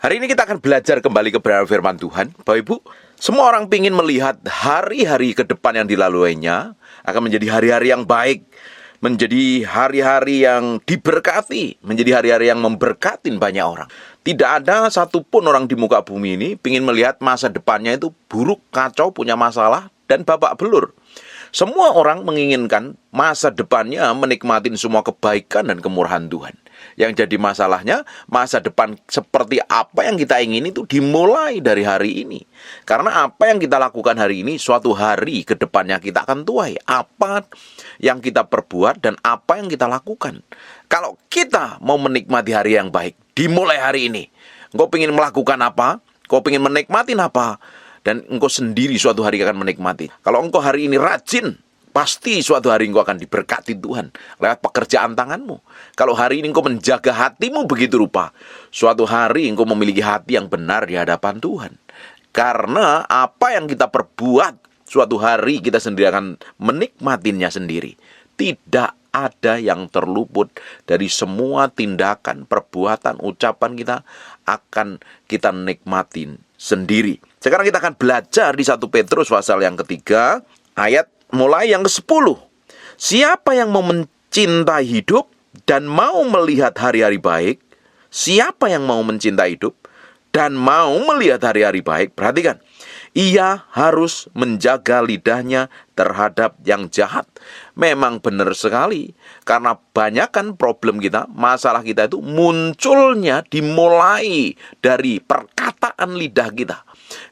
Hari ini kita akan belajar kembali kebenaran firman Tuhan. Bapak Ibu, semua orang ingin melihat hari-hari ke depan yang dilaluinya akan menjadi hari-hari yang baik, menjadi hari-hari yang diberkati, menjadi hari-hari yang memberkatin banyak orang. Tidak ada satupun orang di muka bumi ini ingin melihat masa depannya itu buruk, kacau, punya masalah, dan babak belur. Semua orang menginginkan masa depannya menikmati semua kebaikan dan kemurahan Tuhan. Yang jadi masalahnya, masa depan seperti apa yang kita ingin itu dimulai dari hari ini. Karena apa yang kita lakukan hari ini, suatu hari ke depannya kita akan tuai. Apa yang kita perbuat dan apa yang kita lakukan. Kalau kita mau menikmati hari yang baik, dimulai hari ini. Engkau ingin melakukan apa? Engkau ingin menikmati apa? Dan engkau sendiri suatu hari akan menikmati. Kalau engkau hari ini rajin, pasti suatu hari engkau akan diberkati Tuhan lewat pekerjaan tanganmu. Kalau hari ini engkau menjaga hatimu begitu rupa, suatu hari engkau memiliki hati yang benar di hadapan Tuhan. Karena apa yang kita perbuat, suatu hari kita sendiri akan menikmatinya sendiri. Tidak ada yang terluput dari semua tindakan, perbuatan, ucapan kita akan kita nikmatin sendiri. Sekarang kita akan belajar di 1 Petrus pasal yang ketiga, ayat mulai yang ke-10. Siapa yang mau mencintai hidup dan mau melihat hari-hari baik? Siapa yang mau mencintai hidup dan mau melihat hari-hari baik? Perhatikan, ia harus menjaga lidahnya terhadap yang jahat. Memang benar sekali, karena banyakkan problem kita, masalah kita itu munculnya dimulai dari perkataan lidah kita.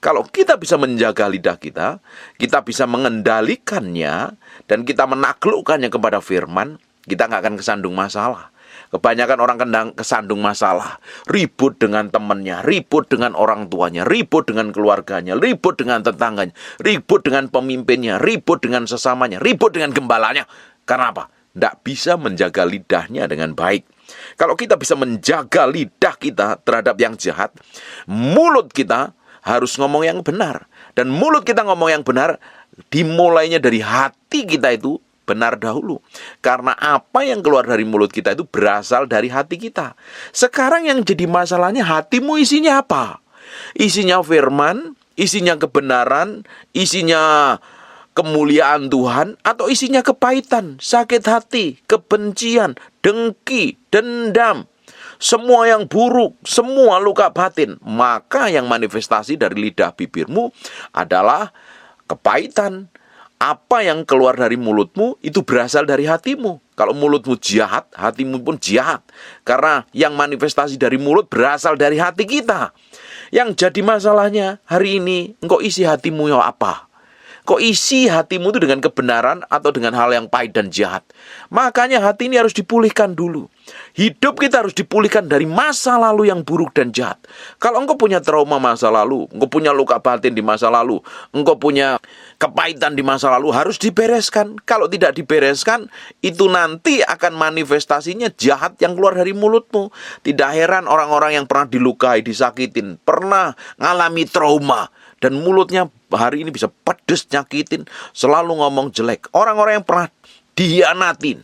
Kalau kita bisa menjaga lidah kita, kita bisa mengendalikannya, dan kita menaklukkannya kepada firman, kita nggak akan kesandung masalah. Kebanyakan orang kesandung masalah, ribut dengan temannya, ribut dengan orang tuanya, ribut dengan keluarganya, ribut dengan tetangganya, ribut dengan pemimpinnya, ribut dengan sesamanya, ribut dengan gembalanya. Karena apa? Tidak bisa menjaga lidahnya dengan baik. Kalau kita bisa menjaga lidah kita terhadap yang jahat, mulut kita harus ngomong yang benar. Dan mulut kita ngomong yang benar, dimulainya dari hati kita itu benar dahulu. Karena apa yang keluar dari mulut kita itu berasal dari hati kita. Sekarang yang jadi masalahnya, hatimu isinya apa? Isinya firman, isinya kebenaran, isinya kemuliaan Tuhan, atau isinya kepahitan, sakit hati, kebencian, dengki, dendam, semua yang buruk, semua luka batin. Maka yang manifestasi dari lidah bibirmu adalah kepahitan. Apa yang keluar dari mulutmu itu berasal dari hatimu. Kalau mulutmu jahat, hatimu pun jahat. Karena yang manifestasi dari mulut berasal dari hati kita. Yang jadi masalahnya hari ini, engkau isi hatimu ya apa? Kok isi hatimu itu dengan kebenaran atau dengan hal yang pahit dan jahat? Makanya hati ini harus dipulihkan dulu. Hidup kita harus dipulihkan dari masa lalu yang buruk dan jahat. Kalau engkau punya trauma masa lalu, engkau punya luka batin di masa lalu, engkau punya kepahitan di masa lalu, harus dibereskan. Kalau tidak dibereskan, itu nanti akan manifestasinya jahat yang keluar dari mulutmu. Tidak heran orang-orang yang pernah dilukai, disakitin, pernah ngalami trauma, dan mulutnya hari ini bisa pedes, nyakitin, selalu ngomong jelek. Orang-orang yang pernah dihianatin,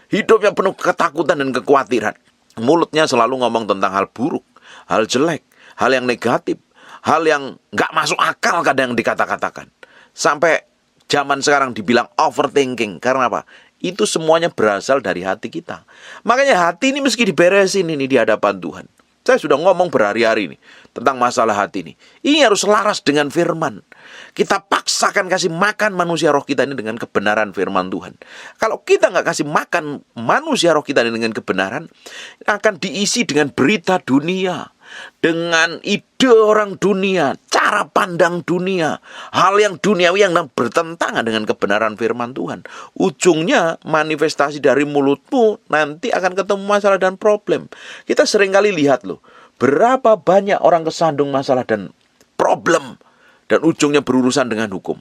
hidupnya penuh ketakutan dan kekhawatiran, mulutnya selalu ngomong tentang hal buruk, hal jelek, hal yang negatif, hal yang gak masuk akal kadang dikata-katakan. Sampai zaman sekarang dibilang overthinking. Karena apa? Itu semuanya berasal dari hati kita. Makanya hati ini mesti diberesin ini di hadapan Tuhan. Saya sudah ngomong berhari-hari ini tentang masalah hati ini. Ini harus selaras dengan firman. Kita paksakan kasih makan manusia roh kita ini dengan kebenaran firman Tuhan. Kalau kita nggak kasih makan manusia roh kita ini dengan kebenaran, akan diisi dengan berita dunia, dengan ide orang dunia, cara pandang dunia, hal yang duniawi yang bertentangan dengan kebenaran firman Tuhan. Ujungnya manifestasi dari mulutmu nanti akan ketemu masalah dan problem. Kita seringkali lihat loh, berapa banyak orang kesandung masalah dan problem, dan ujungnya berurusan dengan hukum.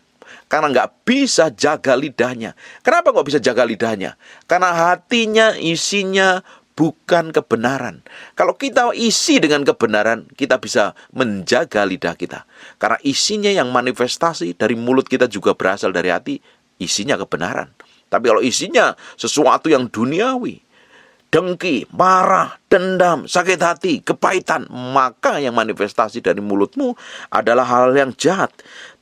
Karena nggak bisa jaga lidahnya. Kenapa nggak bisa jaga lidahnya? Karena hatinya isinya bukan kebenaran. Kalau kita isi dengan kebenaran, kita bisa menjaga lidah kita. Karena isinya yang manifestasi dari mulut kita juga berasal dari hati, isinya kebenaran. Tapi kalau isinya sesuatu yang duniawi, dengki, marah, dendam, sakit hati, kepahitan, maka yang manifestasi dari mulutmu adalah hal yang jahat.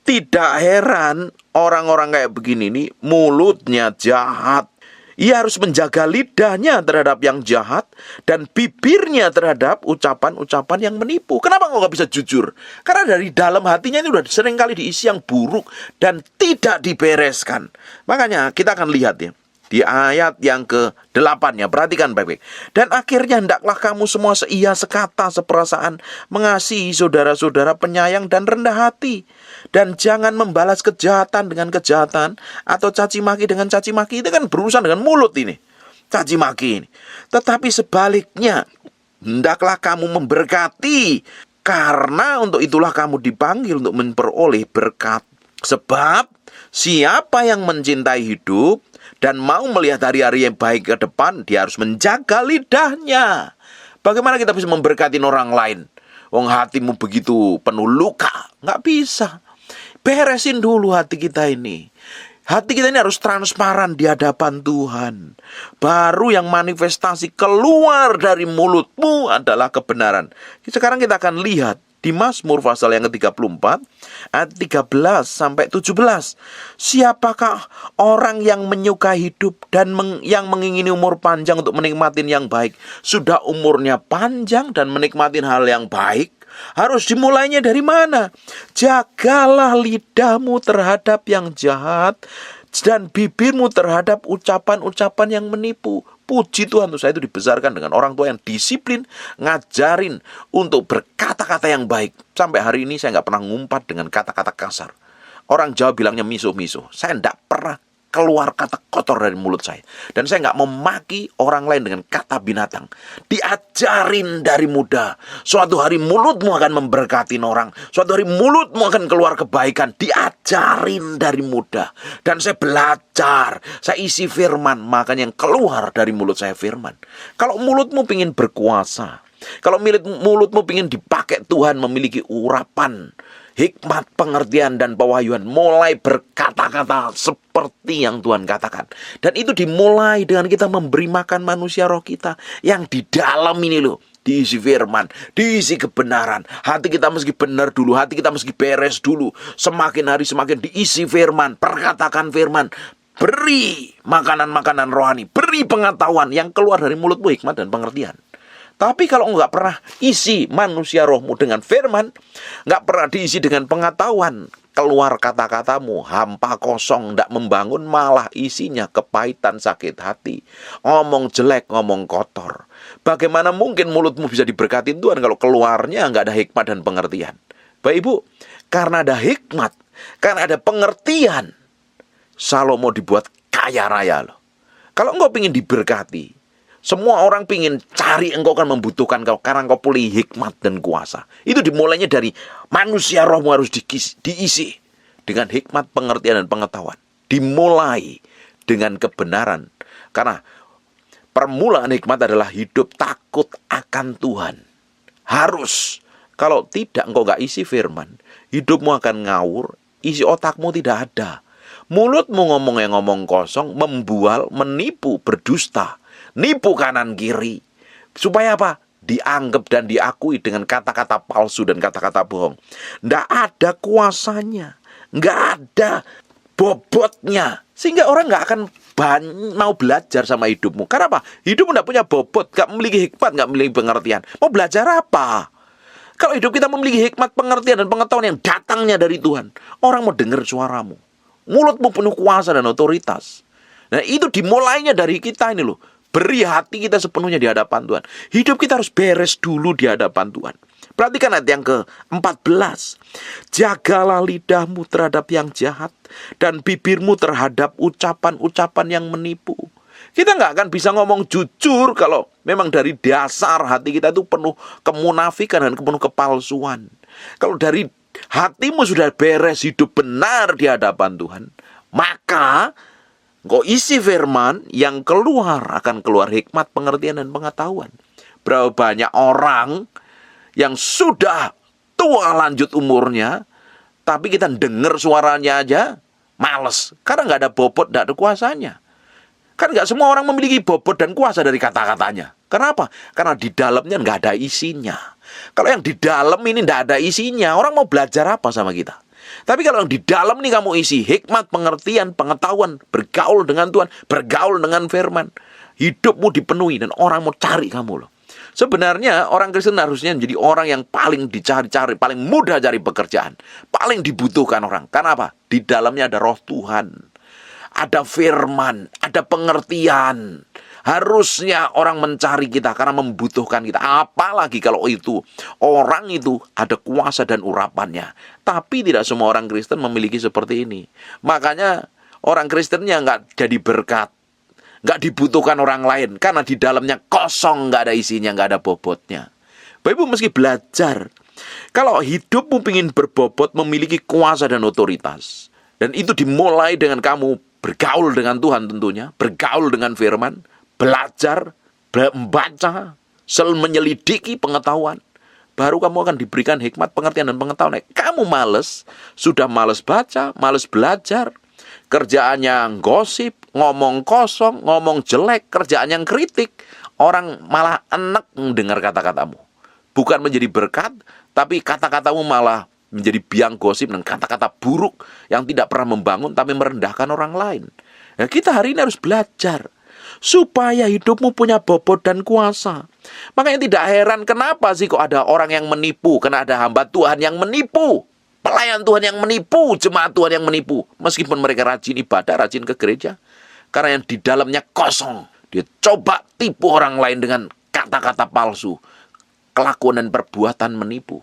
Tidak heran orang-orang kayak begini nih mulutnya jahat. Ia harus menjaga lidahnya terhadap yang jahat dan bibirnya terhadap ucapan-ucapan yang menipu. Kenapa nggak bisa jujur? Karena dari dalam hatinya itu udah sering kali diisi yang buruk dan tidak dibereskan. Makanya kita akan lihat ya. Di ayat yang ke-8-nya, perhatikan baik-baik. Dan akhirnya hendaklah kamu semua seia, sekata, seperasaan, mengasihi saudara-saudara, penyayang dan rendah hati. Dan jangan membalas kejahatan dengan kejahatan, atau caci maki dengan caci maki. Itu kan berurusan dengan mulut ini, caci maki ini. Tetapi sebaliknya, hendaklah kamu memberkati, karena untuk itulah kamu dipanggil untuk memperoleh berkat. Sebab siapa yang mencintai hidup dan mau melihat hari-hari yang baik ke depan, dia harus menjaga lidahnya. Bagaimana kita bisa memberkati orang lain? Wong hatimu begitu penuh luka. Nggak bisa. Beresin dulu hati kita ini. Hati kita ini harus transparan di hadapan Tuhan. Baru yang manifestasi keluar dari mulutmu adalah kebenaran. Sekarang kita akan lihat di Mazmur pasal yang ke-34 ayat 13 sampai 17. Siapakah orang yang menyukai hidup dan yang mengingini umur panjang untuk menikmati yang baik? Sudah umurnya panjang dan menikmati hal yang baik, harus dimulainya dari mana? Jagalah lidahmu terhadap yang jahat dan bibirmu terhadap ucapan-ucapan yang menipu. Puji Tuhan, tuh saya itu dibesarkan dengan orang tua yang disiplin, ngajarin untuk berkata-kata yang baik. Sampai hari ini saya nggak pernah ngumpat dengan kata-kata kasar. Orang Jawa bilangnya miso-miso. Saya nggak pernah keluar kata kotor dari mulut saya. Dan saya nggak memaki orang lain dengan kata binatang. Diajarin dari muda. Suatu hari mulutmu akan memberkati orang. Suatu hari mulutmu akan keluar kebaikan. Diajarin dari muda. Dan saya belajar. Saya isi firman. Makanya yang keluar dari mulut saya firman. Kalau mulutmu ingin berkuasa. Kalau mulutmu ingin dipakai Tuhan, memiliki urapan, hikmat, pengertian, dan pewahyuan, mulai berkata-kata seperti yang Tuhan katakan. Dan itu dimulai dengan kita memberi makan manusia roh kita yang di dalam ini loh. Diisi firman, diisi kebenaran. Hati kita mesti benar dulu, hati kita mesti beres dulu. Semakin hari semakin diisi firman, perkatakan firman. Beri makanan-makanan rohani, beri pengetahuan yang keluar dari mulutmu, hikmat dan pengertian. Tapi kalau nggak pernah isi manusia rohmu dengan firman, nggak pernah diisi dengan pengetahuan, keluar kata-katamu hampa kosong, nggak membangun, malah isinya kepahitan, sakit hati, ngomong jelek, ngomong kotor. Bagaimana mungkin mulutmu bisa diberkati Tuhan kalau keluarnya nggak ada hikmat dan pengertian? Bapak Ibu, karena ada hikmat, karena ada pengertian, Salomo dibuat kaya raya loh. Kalau engkau ingin diberkati, semua orang ingin cari engkau kan membutuhkan kau karena engkau punya hikmat dan kuasa. Itu dimulainya dari manusia rohmu harus diisi dengan hikmat, pengertian dan pengetahuan. Dimulai dengan kebenaran. Karena permulaan hikmat adalah hidup takut akan Tuhan. Harus. Kalau tidak engkau gak isi firman, hidupmu akan ngawur, isi otakmu tidak ada. Mulutmu ngomong yang ngomong kosong, membual, menipu, berdusta. Nipu kanan kiri. Supaya apa? Dianggap dan diakui dengan kata-kata palsu dan kata-kata bohong. Nggak ada kuasanya. Nggak ada bobotnya. Sehingga orang nggak akan mau belajar sama hidupmu. Karena apa? Hidupmu nggak punya bobot. Nggak memiliki hikmat, nggak memiliki pengertian. Mau belajar apa? Kalau hidup kita memiliki hikmat, pengertian dan pengetahuan yang datangnya dari Tuhan, orang mau dengar suaramu. Mulutmu penuh kuasa dan otoritas. Nah itu dimulainya dari kita ini loh. Beri hati kita sepenuhnya di hadapan Tuhan. Hidup kita harus beres dulu di hadapan Tuhan. Perhatikan ayat yang ke-14. Jagalah lidahmu terhadap yang jahat dan bibirmu terhadap ucapan-ucapan yang menipu. Kita nggak akan bisa ngomong jujur kalau memang dari dasar hati kita itu penuh kemunafikan dan penuh kepalsuan. Kalau dari hatimu sudah beres, hidup benar di hadapan Tuhan, maka engkau isi firman, yang keluar akan keluar hikmat, pengertian, dan pengetahuan. Berapa banyak orang yang sudah tua lanjut umurnya, tapi kita dengar suaranya aja males. Karena nggak ada bobot, nggak ada kuasanya. Kan nggak semua orang memiliki bobot dan kuasa dari kata-katanya. Kenapa? Karena di dalamnya nggak ada isinya. Kalau yang di dalam ini nggak ada isinya, orang mau belajar apa sama kita? Tapi kalau yang di dalam ini kamu isi hikmat, pengertian, pengetahuan, bergaul dengan Tuhan, bergaul dengan firman, hidupmu dipenuhi dan orang mau cari kamu loh. Sebenarnya orang Kristen harusnya menjadi orang yang paling dicari-cari, paling mudah cari pekerjaan, paling dibutuhkan orang. Karena apa? Di dalamnya ada roh Tuhan, ada firman, ada pengertian. Harusnya orang mencari kita karena membutuhkan kita. Apalagi kalau itu orang itu ada kuasa dan urapannya. Tapi tidak semua orang Kristen memiliki seperti ini. Makanya orang Kristennya nggak jadi berkat, nggak dibutuhkan orang lain. Karena di dalamnya kosong, nggak ada isinya, nggak ada bobotnya. Bapak Ibu mesti belajar. Kalau hidupmu ingin berbobot, memiliki kuasa dan otoritas. Dan itu dimulai dengan kamu bergaul dengan Tuhan tentunya. Bergaul dengan firman. Belajar, membaca, menyelidiki pengetahuan. Baru kamu akan diberikan hikmat, pengertian, dan pengetahuan. Kamu sudah males baca, males belajar. Kerjaannya gosip, ngomong kosong, ngomong jelek, kerjaan yang kritik. Orang malah enek mendengar kata-katamu. Bukan menjadi berkat, tapi kata-katamu malah menjadi biang gosip dan kata-kata buruk yang tidak pernah membangun, tapi merendahkan orang lain. Nah, kita hari ini harus belajar supaya hidupmu punya bobot dan kuasa. Makanya tidak heran kenapa sih kok ada orang yang menipu. Karena ada hamba Tuhan yang menipu, pelayan Tuhan yang menipu, jemaat Tuhan yang menipu. Meskipun mereka rajin ibadah, rajin ke gereja. Karena yang di dalamnya kosong. Dia coba tipu orang lain dengan kata-kata palsu, kelakuan dan perbuatan menipu.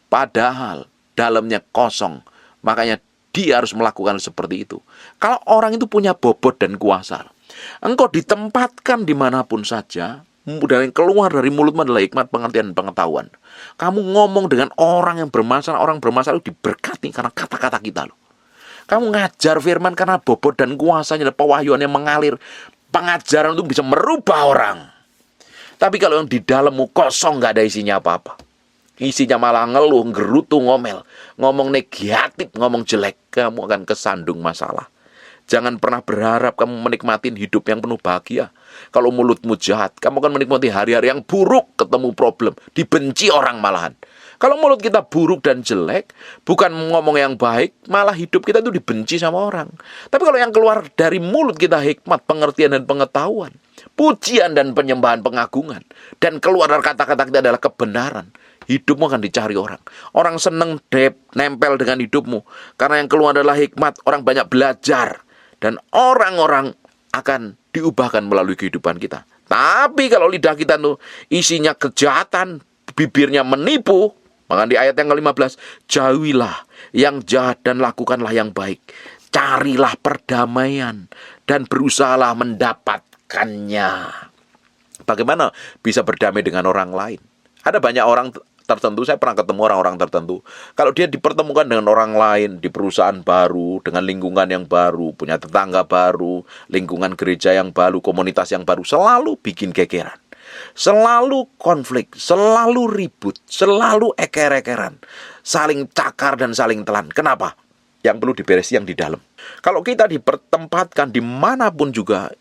Padahal dalamnya kosong. Makanya dia harus melakukan seperti itu. Kalau orang itu punya bobot dan kuasa, engkau ditempatkan dimanapun saja, dan yang keluar dari mulutmu adalah hikmat, pengertian, dan pengetahuan. Kamu ngomong dengan orang yang bermasalah, orang bermasalah itu diberkati karena kata-kata kita loh. Kamu ngajar firman karena bobot dan kuasanya, ada pewahyuan yang mengalir. Pengajaran itu bisa merubah orang. Tapi kalau yang di dalammu kosong, gak ada isinya apa-apa. Isinya malah ngeluh, gerutu, ngomel, ngomong negatif, ngomong jelek, kamu akan kesandung masalah. Jangan pernah berharap kamu menikmati hidup yang penuh bahagia. Kalau mulutmu jahat, kamu akan menikmati hari-hari yang buruk, ketemu problem, dibenci orang malahan. Kalau mulut kita buruk dan jelek, bukan ngomong yang baik, malah hidup kita itu dibenci sama orang. Tapi kalau yang keluar dari mulut kita hikmat, pengertian, dan pengetahuan, pujian dan penyembahan, pengagungan, dan keluar dari kata-kata kita adalah kebenaran, hidupmu akan dicari orang. Orang seneng nempel dengan hidupmu. Karena yang keluar adalah hikmat, orang banyak belajar. Dan orang-orang akan diubahkan melalui kehidupan kita. Tapi kalau lidah kita tuh isinya kejahatan, bibirnya menipu, maka di ayat yang ke-15, jauhilah yang jahat dan lakukanlah yang baik. Carilah perdamaian dan berusahalah mendapatkannya. Bagaimana bisa berdamai dengan orang lain? Ada banyak orang tertentu, saya pernah ketemu orang-orang tertentu. Kalau dia dipertemukan dengan orang lain, di perusahaan baru, dengan lingkungan yang baru, punya tetangga baru, lingkungan gereja yang baru, komunitas yang baru, selalu bikin gegeran. Selalu konflik, selalu ribut, selalu eker-ekeran. Saling cakar dan saling telan. Kenapa? Yang perlu diberesi yang di dalam. Kalau kita dipertempatkan dimanapun juga,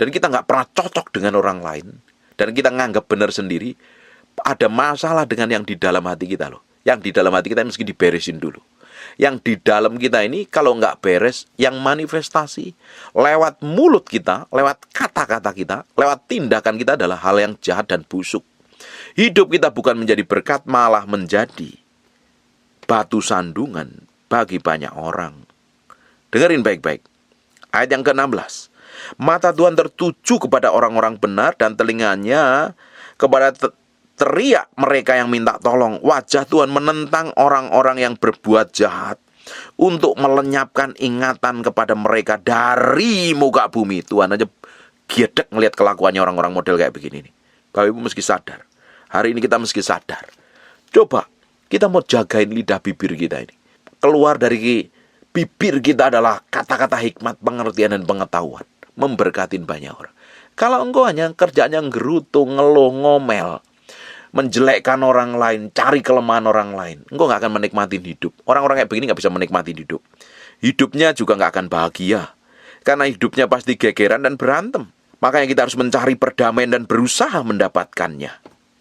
dan kita nggak pernah cocok dengan orang lain, dan kita nganggap benar sendiri, ada masalah dengan yang di dalam hati kita loh. Yang di dalam hati kita mesti diberesin dulu. Yang di dalam kita ini kalau nggak beres, yang manifestasi lewat mulut kita, lewat kata-kata kita, lewat tindakan kita adalah hal yang jahat dan busuk. Hidup kita bukan menjadi berkat, malah menjadi batu sandungan bagi banyak orang. Dengerin baik-baik. Ayat yang ke-16. Mata Tuhan tertuju kepada orang-orang benar dan telinganya kepada teriak mereka yang minta tolong. Wajah Tuhan menentang orang-orang yang berbuat jahat untuk melenyapkan ingatan kepada mereka dari muka bumi. Tuhan aja giedek ngelihat kelakuannya orang-orang model kayak begini nih. Bapak Ibu mesti sadar. Hari ini kita mesti sadar. Coba kita mau jagain lidah bibir kita ini. Keluar dari bibir kita adalah kata-kata hikmat, pengertian, dan pengetahuan. Memberkatin banyak orang. Kalau engkau hanya kerjanya gerutu, ngeluh, ngomel, menjelekkan orang lain, cari kelemahan orang lain, engkau gak akan menikmati hidup. Orang-orang kayak begini gak bisa menikmati hidup. Hidupnya juga gak akan bahagia. Karena hidupnya pasti gegeran dan berantem. Makanya kita harus mencari perdamaian dan berusaha mendapatkannya.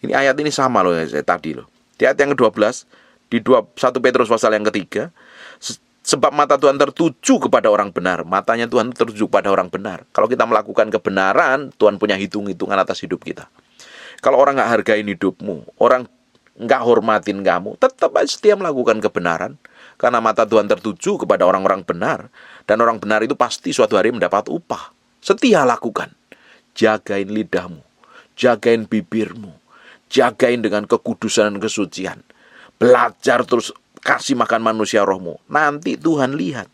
Ini ayat ini sama loh tadi loh. Di ayat yang ke-12, di 1 Petrus pasal yang ketiga, sebab mata Tuhan tertuju kepada orang benar. Matanya Tuhan tertuju kepada orang benar. Kalau kita melakukan kebenaran, Tuhan punya hitung-hitungan atas hidup kita. Kalau orang gak hargain hidupmu, orang gak hormatin kamu, tetap aja setia melakukan kebenaran. Karena mata Tuhan tertuju kepada orang-orang benar. Dan orang benar itu pasti suatu hari mendapat upah. Setia lakukan. Jagain lidahmu, jagain bibirmu, jagain dengan kekudusan dan kesucian. Belajar terus, kasih makan manusia rohmu. Nanti Tuhan lihat.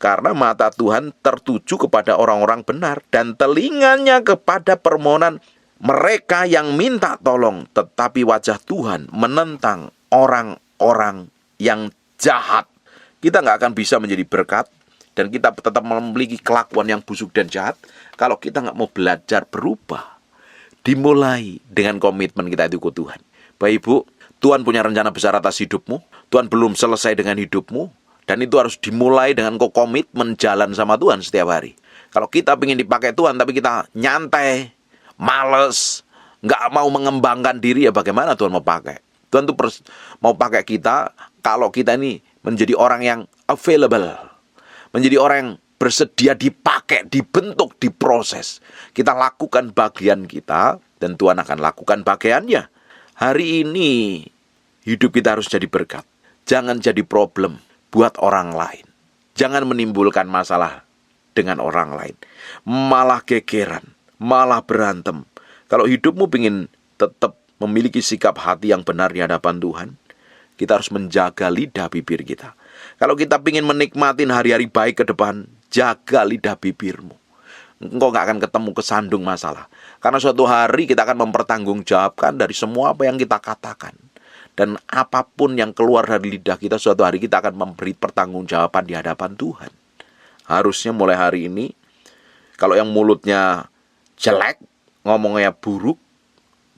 Karena mata Tuhan tertuju kepada orang-orang benar, dan telinganya kepada permohonan mereka yang minta tolong. Tetapi wajah Tuhan menentang orang-orang yang jahat. Kita nggak akan bisa menjadi berkat, dan kita tetap memiliki kelakuan yang busuk dan jahat kalau kita nggak mau belajar berubah. Dimulai dengan komitmen kita itu ke Tuhan. Bapak Ibu, Tuhan punya rencana besar atas hidupmu. Tuhan belum selesai dengan hidupmu. Dan itu harus dimulai dengan komitmen jalan sama Tuhan setiap hari. Kalau kita ingin dipakai Tuhan, tapi kita nyantai, males, nggak mau mengembangkan diri, ya bagaimana Tuhan mau pakai? Tuhan tuh mau pakai kita kalau kita ini menjadi orang yang available. Menjadi orang yang bersedia dipakai, dibentuk, diproses. Kita lakukan bagian kita, dan Tuhan akan lakukan bagiannya. Hari ini, hidup kita harus jadi berkat. Jangan jadi problem buat orang lain. Jangan menimbulkan masalah dengan orang lain. Malah gegeran, malah berantem. Kalau hidupmu ingin tetap memiliki sikap hati yang benar di hadapan Tuhan, kita harus menjaga lidah bibir kita. Kalau kita ingin menikmatin hari-hari baik ke depan, jaga lidah bibirmu. Engkau gak akan ketemu kesandung masalah. Karena suatu hari kita akan mempertanggungjawabkan dari semua apa yang kita katakan. Dan apapun yang keluar dari lidah kita, suatu hari kita akan memberi pertanggungjawaban di hadapan Tuhan. Harusnya mulai hari ini, kalau yang mulutnya jelek, ngomongnya buruk,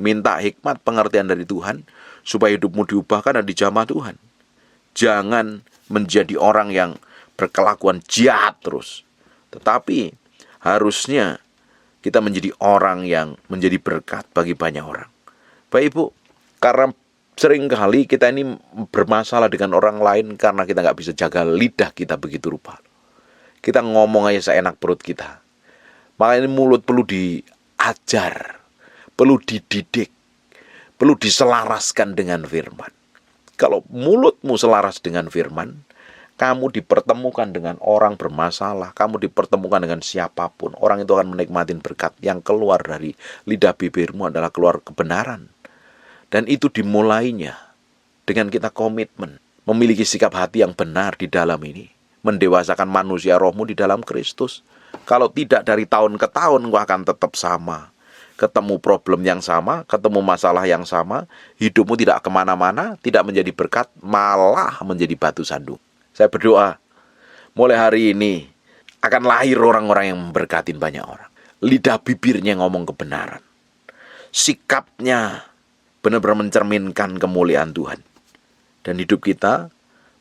minta hikmat pengertian dari Tuhan, supaya hidupmu diubahkan dan dijamah Tuhan. Jangan menjadi orang yang berkelakuan jahat terus. Tetapi harusnya kita menjadi orang yang menjadi berkat bagi banyak orang. Bapak Ibu, karena seringkali kita ini bermasalah dengan orang lain karena kita nggak bisa jaga lidah kita begitu rupa. Kita ngomong aja seenak perut kita. Makanya mulut perlu diajar, perlu dididik, perlu diselaraskan dengan firman. Kalau mulutmu selaras dengan firman, kamu dipertemukan dengan orang bermasalah, kamu dipertemukan dengan siapapun, orang itu akan menikmati berkat. Yang keluar dari lidah bibirmu adalah keluar kebenaran. Dan itu dimulainya dengan kita komitmen, memiliki sikap hati yang benar di dalam ini, mendewasakan manusia rohmu di dalam Kristus. Kalau tidak, dari tahun ke tahun engkau akan tetap sama. Ketemu problem yang sama, ketemu masalah yang sama, hidupmu tidak kemana-mana, tidak menjadi berkat, malah menjadi batu sandung. Saya berdoa, mulai hari ini akan lahir orang-orang yang memberkatin banyak orang. Lidah bibirnya ngomong kebenaran. Sikapnya benar-benar mencerminkan kemuliaan Tuhan. Dan hidup kita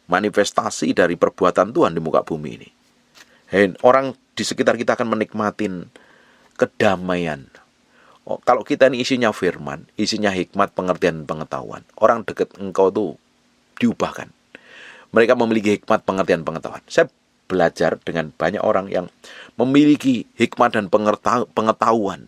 manifestasi dari perbuatan Tuhan di muka bumi ini. Orang di sekitar kita akan menikmatin kedamaian. Kalau kita ini isinya firman, isinya hikmat, pengertian, pengetahuan, orang dekat engkau tuh diubahkan. Mereka memiliki hikmat, pengertian, pengetahuan. Saya belajar dengan banyak orang yang memiliki hikmat dan pengetahuan,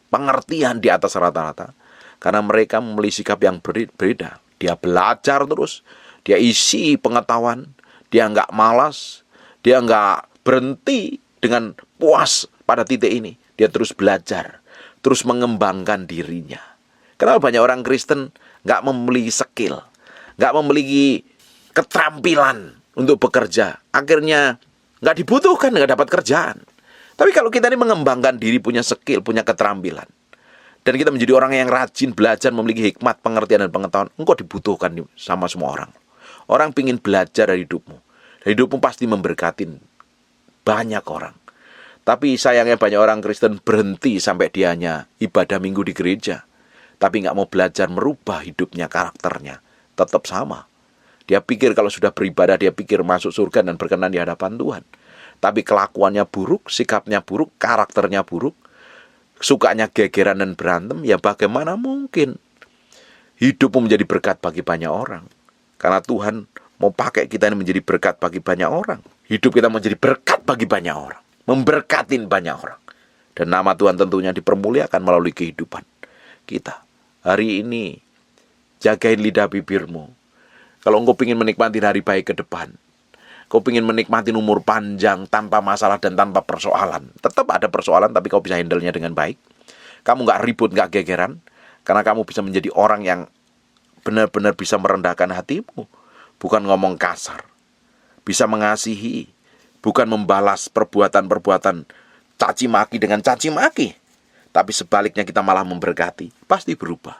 pengertian di atas rata-rata. Karena mereka memiliki sikap yang berbeda. Dia belajar terus, dia isi pengetahuan, dia nggak malas, dia nggak berhenti dengan puas pada titik ini. Dia terus belajar, terus mengembangkan dirinya. Kenapa banyak orang Kristen nggak memiliki skill, nggak memiliki keterampilan untuk bekerja, akhirnya nggak dibutuhkan, nggak dapat kerjaan. Tapi kalau kita ini mengembangkan diri, punya skill, punya keterampilan, dan kita menjadi orang yang rajin belajar, memiliki hikmat, pengertian, dan pengetahuan, engkau dibutuhkan sama semua orang. Orang ingin belajar dari hidupmu. Dan hidupmu pasti memberkatin banyak orang. Tapi sayangnya banyak orang Kristen berhenti sampai dia hanya ibadah minggu di gereja. Tapi nggak mau belajar merubah hidupnya, karakternya. Tetap sama. Dia pikir kalau sudah beribadah, dia pikir masuk surga dan berkenan di hadapan Tuhan. tapi kelakuannya buruk, sikapnya buruk, karakternya buruk, sukanya gegeran dan berantem, ya bagaimana mungkin hidupmu menjadi berkat bagi banyak orang? Karena Tuhan mau pakai kita ini menjadi berkat bagi banyak orang. Hidup kita menjadi berkat bagi banyak orang, memberkatin banyak orang. Dan nama Tuhan tentunya dipermuliakan melalui kehidupan kita. Hari ini, jagain lidah bibirmu. Kalau engkau ingin menikmati hari baik ke depan, kau ingin menikmati umur panjang tanpa masalah dan tanpa persoalan. Tetap ada persoalan, tapi kau bisa handle-nya dengan baik. Kamu gak ribut, gak gegeran. Karena kamu bisa menjadi orang yang benar-benar bisa merendahkan hatimu. Bukan ngomong kasar. Bisa mengasihi. Bukan membalas perbuatan-perbuatan caci maki dengan caci maki. Tapi sebaliknya kita malah memberkati. Pasti berubah.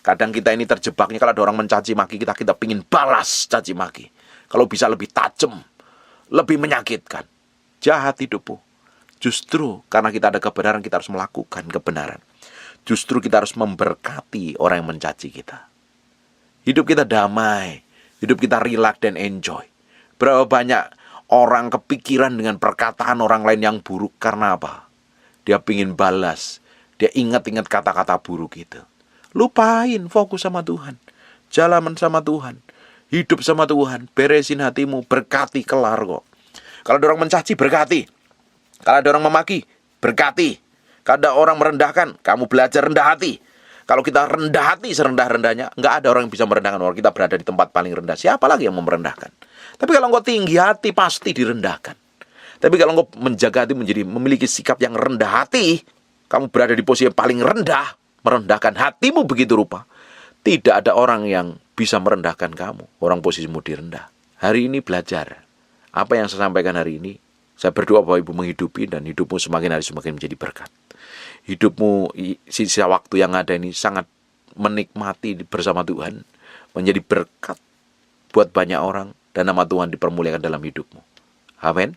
Kadang kita ini terjebaknya kalau ada orang mencaci maki kita pingin balas caci maki. Kalau bisa lebih tajam, lebih menyakitkan. Jahat hidupmu. Justru karena kita ada kebenaran, kita harus melakukan kebenaran. Justru kita harus memberkati orang yang mencaci kita. Hidup kita damai. Hidup kita rileks dan enjoy. Berapa banyak orang kepikiran dengan perkataan orang lain yang buruk. Karena apa? Dia pingin balas. Dia ingat-ingat kata-kata buruk itu. Lupain, fokus sama Tuhan. Jalan sama Tuhan. Hidup sama Tuhan. Beresin hatimu, berkati, kelar kok. Kalau ada orang mencaci, berkati. Kalau ada orang memaki, berkati. Kalau ada orang merendahkan, kamu belajar rendah hati. Kalau kita rendah hati serendah-rendahnya, nggak ada orang yang bisa merendahkan orang. Kita berada di tempat paling rendah. Siapa lagi yang mau merendahkan? Tapi kalau engkau tinggi hati, pasti direndahkan. Tapi kalau engkau menjaga hati, memiliki sikap yang rendah hati, kamu berada di posisi yang paling rendah, merendahkan hatimu begitu rupa. Tidak ada orang yang bisa merendahkan kamu. Orang posisimu direndah. Hari ini belajar. Apa yang saya sampaikan hari ini, saya berdoa bahwa Ibu menghidupi dan hidupmu semakin hari semakin menjadi berkat. Hidupmu sisa waktu yang ada ini sangat menikmati bersama Tuhan. Menjadi berkat buat banyak orang. Dan nama Tuhan dipermuliakan dalam hidupmu. Amin.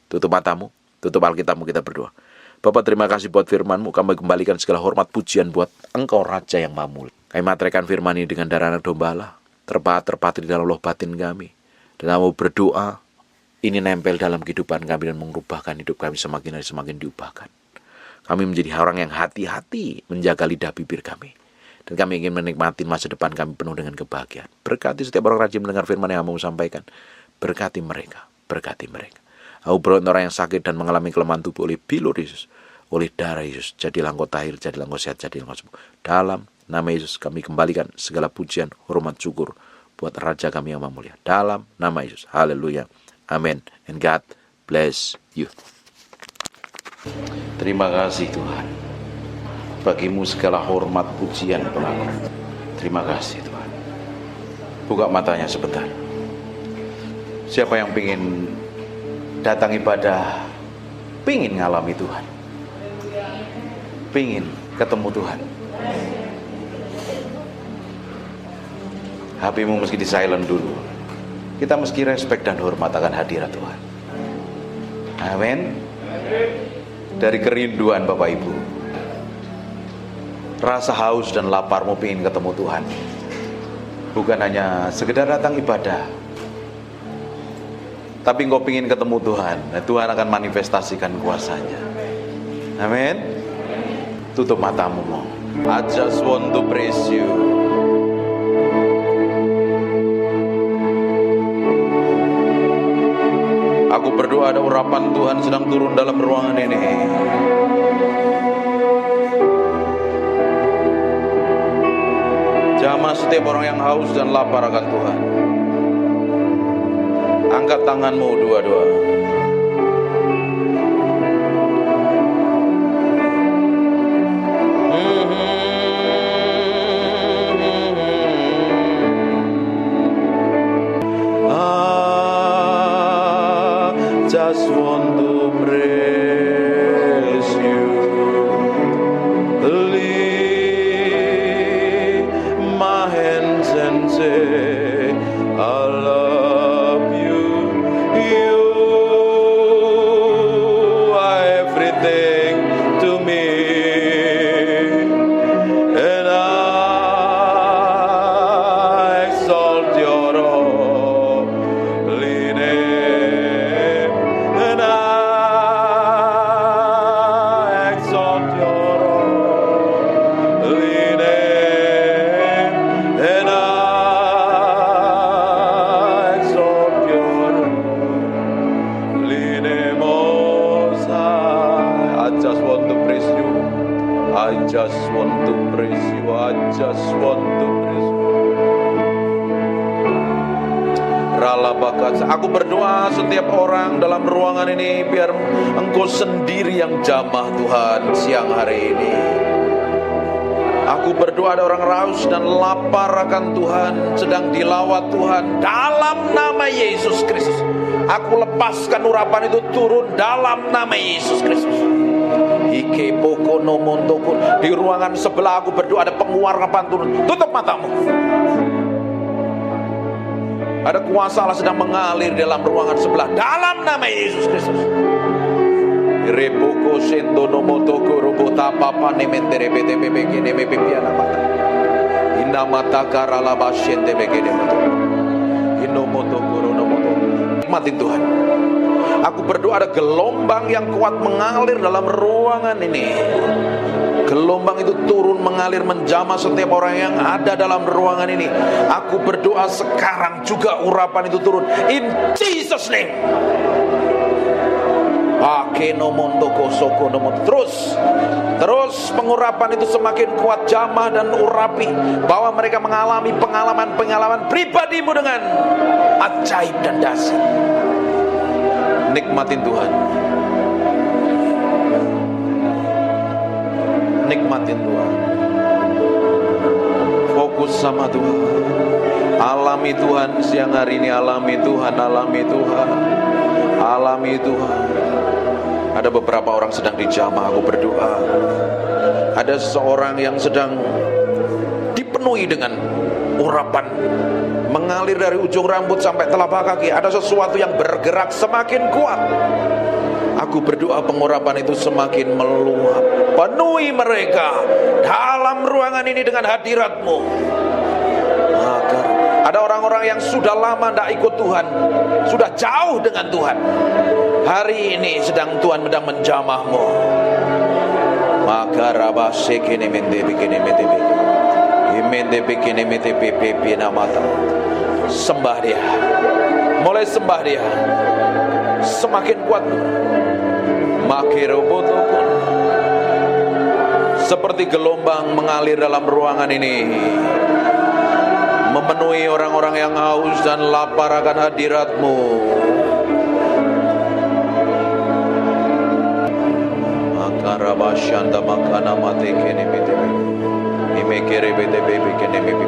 Tutup matamu, tutup Alkitabmu, kita berdoa. Bapak, terima kasih buat firman-Mu. Kami kembalikan segala hormat pujian buat Engkau Raja yang Maha Mulia. Kami materaikan firman ini dengan darah anak domba Allah. Terpatri di dalam loh batin kami. Dan kami berdoa, ini nempel dalam kehidupan kami dan mengubahkan hidup kami semakin hari semakin diubahkan. Kami menjadi orang yang hati-hati menjaga lidah bibir kami. Dan kami ingin menikmati masa depan kami penuh dengan kebahagiaan. Berkati setiap orang rajin mendengar firman yang kamu sampaikan. Berkati mereka, berkati mereka. Aku berdoa orang yang sakit dan mengalami kelemahan tubuh oleh bilur Yesus, oleh darah Yesus, jadilah engkau tahir, jadilah engkau sehat, jadilah engkau sembuh. Dalam nama Yesus kami kembalikan segala pujian, hormat, syukur buat Raja kami yang Maha Mulia. Dalam nama Yesus, haleluya, amin. And God bless you. Terima kasih Tuhan. Bagimu segala hormat, pujian, pengakuan. Terima kasih Tuhan. Buka matanya sebentar. Siapa yang ingin datang ibadah, pingin ngalami Tuhan, pingin ketemu Tuhan, HP-mu meski di silent dulu. Kita meski respect dan hormat akan hadirat Tuhan. Amin. Dari kerinduan Bapak Ibu, rasa haus dan laparmu pingin ketemu Tuhan. Bukan hanya sekedar datang ibadah, tapi engkau ingin ketemu Tuhan. Nah, Tuhan akan manifestasikan kuasanya. Amin. Tutup matamu. I just want to praise you. Aku berdoa ada urapan Tuhan sedang turun dalam ruangan ini. Jamah setiap orang yang haus dan lapar akan Tuhan. Angkat tanganmu dua-dua. Just want to praise you. Lift my hands and say, I love you. You are everything to me, and I exalt your holy name, and I Aku berdoa setiap orang dalam ruangan ini, biar Engkau sendiri yang jamah Tuhan siang hari ini. Aku berdoa ada orang raus dan lapar akan Tuhan, sedang dilawat Tuhan, dalam nama Yesus Kristus. Aku lepaskan urapan itu turun dalam nama Yesus Kristus. Di ruangan sebelah aku berdoa ada penguarapan turun. Tutup matamu. Ada kuasa Allah sedang mengalir dalam ruangan sebelah, dalam nama Yesus Kristus. Repoko sendo nomoto kurubo tapa nementere bete bebe neme pipiana mata. Inna mata karala basyente begede moto. Inomoto kurono moto. Nikmatin Tuhan. Aku berdoa ada gelombang yang kuat mengalir dalam ruangan ini. Gelombang itu turun mengalir menjamah setiap orang yang ada dalam ruangan ini. Aku berdoa sekarang juga urapan itu turun in Jesus name. Terus pengurapan itu semakin kuat jamah dan urapi, bahwa mereka mengalami pengalaman pribadimu dengan ajaib dan dahsyat. Nikmatin Tuhan. Nikmatin Tuhan. Fokus sama Tuhan. Alami Tuhan siang hari ini. Alami Tuhan. Alami Tuhan. Alami Tuhan. Ada beberapa orang sedang dijamah. Aku berdoa. Ada seseorang yang sedang dipenuhi dengan urapan, mengalir dari ujung rambut sampai telapak kaki. Ada sesuatu yang bergerak semakin kuat. Aku berdoa pengurapan itu semakin meluap. Penuhi mereka dalam ruangan ini dengan hadirat-Mu. Maka ada orang-orang yang sudah lama tidak ikut Tuhan, sudah jauh dengan Tuhan. Hari ini sedang Tuhan sedang menjamah-Mu. Maka rabasekene mende bikene mende imende bikene mende pipi namata. Sembah Dia. Mulai sembah Dia. Semakin kuat. Makirobotokon. Seperti gelombang mengalir dalam ruangan ini, memenuhi orang-orang yang haus dan lapar akan hadirat-Mu. Makarabashanda makana mate kene bete imekere bete bebe kene bebe.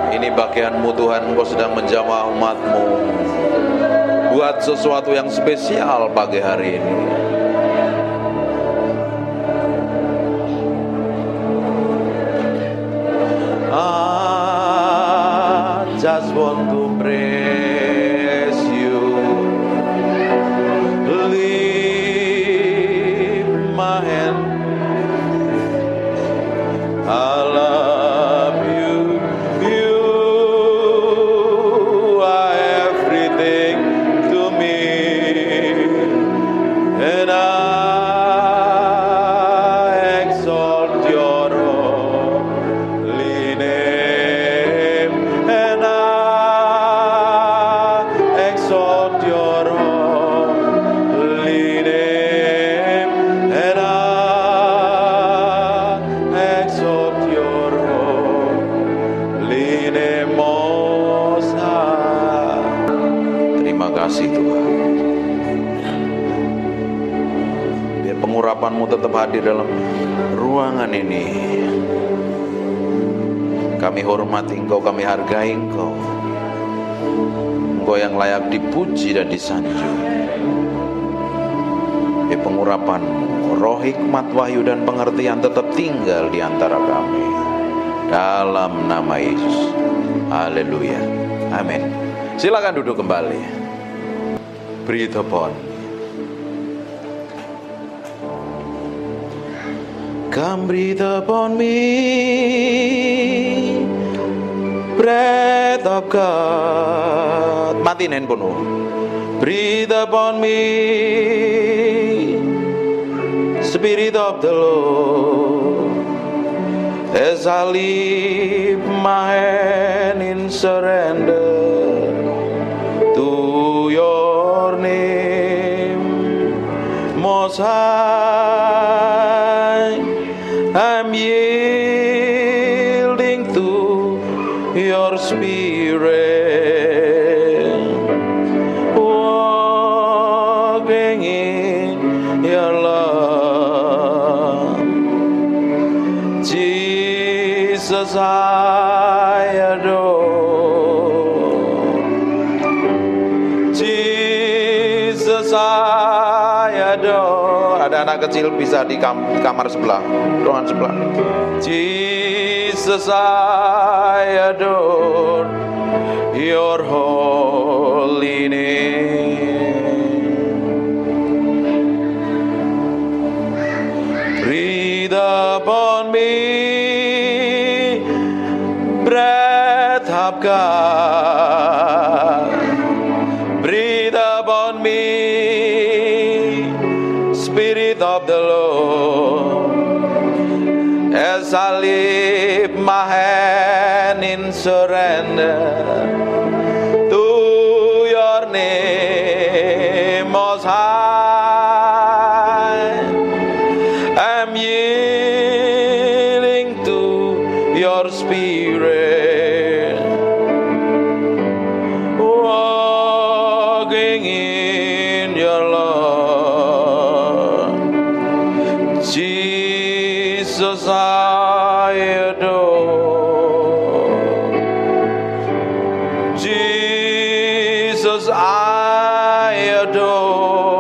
Ini bagian-Mu Tuhan, Engkau sedang menjamah umat-Mu. Buat sesuatu yang spesial pagi hari ini. I just want to praise You. Lift my hand. I love You. You are everything to me, and I exalt Your holy name, and I exalt Your holy name, and I exalt Your holy name, Most High. Terima kasih Tuhan. Biar pengurapan-Mu tetap hadir dalam ruangan ini. Kami hormati Engkau, kami hargai Engkau. Engkau yang layak dipuji dan disanjung. Biar pengurapan-Mu, roh hikmat, wahyu dan pengertian tetap tinggal di antara kami. Dalam nama Yesus. Haleluya. Amin. Silakan duduk kembali. Breathe upon me. Come breathe upon me. Breath breath of God. Matiin handphone. Breathe upon me, Spirit of the Lord, as I lift my hand in surrender to your name. Most High, I'm yielding to your Spirit, walking in your love. Jesus, I adore. Jesus, I adore. Ada anak kecil bisa di kamar sebelah, ruangan sebelah. Jesus, I adore your holy name. Breathe upon me, breath of God. Breathe upon me, Spirit of the Lord, as I lift my hand in surrender to your name. Most High, I'm yielding to your Spirit, walking in your love. Jesus, I adore. Jesus, I adore.